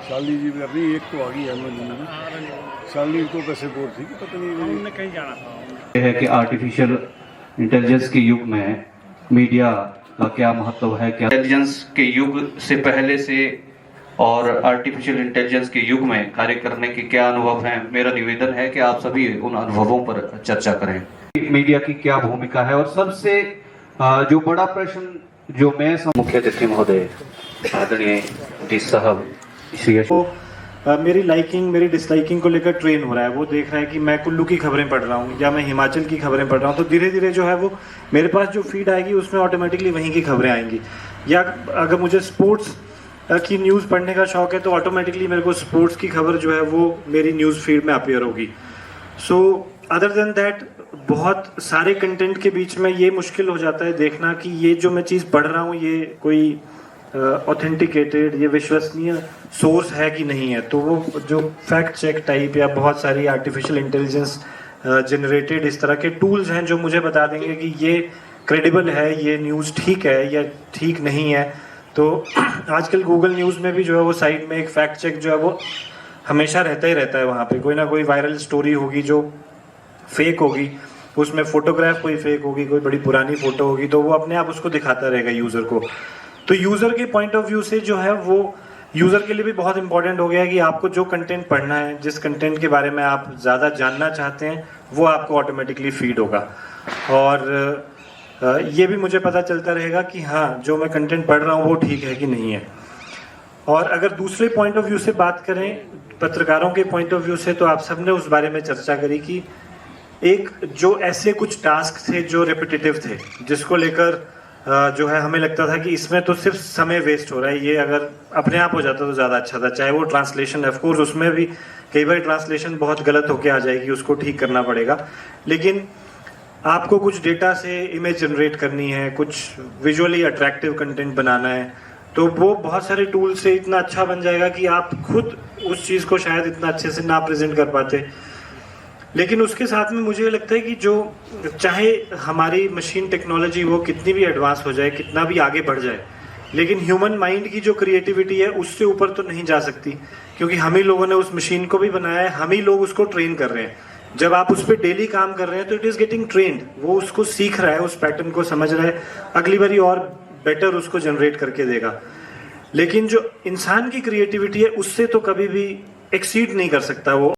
शालिनी जी कर रही, एक तो आ गई है शालिनी तो कैसे बोल थी कि पता नहीं उन्होंने कहीं जाना था। है कि आर्टिफिशियल इंटेलिजेंस के युग में मीडिया का क्या महत्व है, क्या इंटेलिजेंस के युग से पहले से और आर्टिफिशियल इंटेलिजेंस के युग में कार्य करने के क्या अनुभव हैं। मेरा निवेदन है कि आप सभी उन अनुभवों पर चर्चा करें। मीडिया की क्या भूमिका है और सबसे जो बड़ा प्रश्न जो मैं मुख्य अतिथि महोदय आदरणीय डी साहब मेरी लाइकिंग मेरी डिसलाइकिंग को लेकर ट्रेन हो रहा है। वो देख रहा है कि मैं कुल्लू की खबरें पढ़ रहा हूँ या मैं हिमाचल की खबरें पढ़ रहा हूँ, तो धीरे धीरे जो है वो मेरे पास जो फीड आएगी उसमें ऑटोमेटिकली वहीं की खबरें आएंगी। या अगर मुझे स्पोर्ट्स की न्यूज़ पढ़ने का शौक है तो ऑटोमेटिकली मेरे को स्पोर्ट्स की खबर जो है वो मेरी न्यूज़ फीड में अपीयर होगी। सो अदर देन दैट बहुत सारे कंटेंट के बीच में ये मुश्किल हो जाता है देखना कि ये जो मैं चीज़ पढ़ रहा हूँ ये कोई ऑथेंटिकेटेड, ये विश्वसनीय सोर्स है कि नहीं है। तो वो जो फैक्ट चेक टाइप या बहुत सारी आर्टिफिशियल इंटेलिजेंस जनरेटेड इस तरह के टूल्स हैं जो मुझे बता देंगे कि ये क्रेडिबल है, ये न्यूज़ ठीक है या ठीक नहीं है। तो आजकल गूगल न्यूज़ में भी जो है वो साइड में एक फैक्ट चेक जो है वो हमेशा रहता ही रहता है। वहाँ पे कोई ना कोई वायरल स्टोरी होगी जो फेक होगी, उसमें फोटोग्राफ कोई फेक होगी, कोई बड़ी पुरानी फोटो होगी, तो वो अपने आप उसको दिखाता रहेगा यूज़र को। तो यूज़र के पॉइंट ऑफ व्यू से जो है वो यूज़र के लिए भी बहुत इंपॉर्टेंट हो गया है कि आपको जो कंटेंट पढ़ना है, जिस कंटेंट के बारे में आप ज़्यादा जानना चाहते हैं, वो आपको ऑटोमेटिकली फीड होगा। और ये भी मुझे पता चलता रहेगा कि हाँ, जो मैं कंटेंट पढ़ रहा हूँ वो ठीक है कि नहीं है। और अगर दूसरे पॉइंट ऑफ व्यू से बात करें, पत्रकारों के पॉइंट ऑफ व्यू से, तो आप सबने उस बारे में चर्चा करी कि एक जो ऐसे कुछ टास्क थे जो रेपिटेटिव थे, जिसको लेकर जो है हमें लगता था कि इसमें तो सिर्फ समय वेस्ट हो रहा है, ये अगर अपने आप हो जाता तो ज़्यादा अच्छा था। चाहे वो ट्रांसलेशन, ऑफ कोर्स उसमें भी कई बार ट्रांसलेशन बहुत गलत होके आ जाएगी, उसको ठीक करना पड़ेगा। लेकिन आपको कुछ डेटा से इमेज जनरेट करनी है, कुछ विजुअली अट्रैक्टिव कंटेंट बनाना है, तो वो बहुत सारे टूल से इतना अच्छा बन जाएगा कि आप खुद उस चीज़ को शायद इतना अच्छे से ना प्रेजेंट कर पाते। लेकिन उसके साथ में मुझे लगता है कि जो चाहे हमारी मशीन टेक्नोलॉजी वो कितनी भी एडवांस हो जाए, कितना भी आगे बढ़ जाए, लेकिन ह्यूमन माइंड की जो क्रिएटिविटी है उससे ऊपर तो नहीं जा सकती, क्योंकि हम ही लोगों ने उस मशीन को भी बनाया है, हम ही लोग उसको ट्रेन कर रहे हैं। जब आप उस पर डेली काम कर रहे हैं तो इट इज़ गेटिंग ट्रेंड, वो उसको सीख रहा है, उस पैटर्न को समझ रहा है, अगली बारी और बेटर उसको जनरेट करके देगा। लेकिन जो इंसान की क्रिएटिविटी है उससे तो कभी भी एक्सीड नहीं कर सकता वो।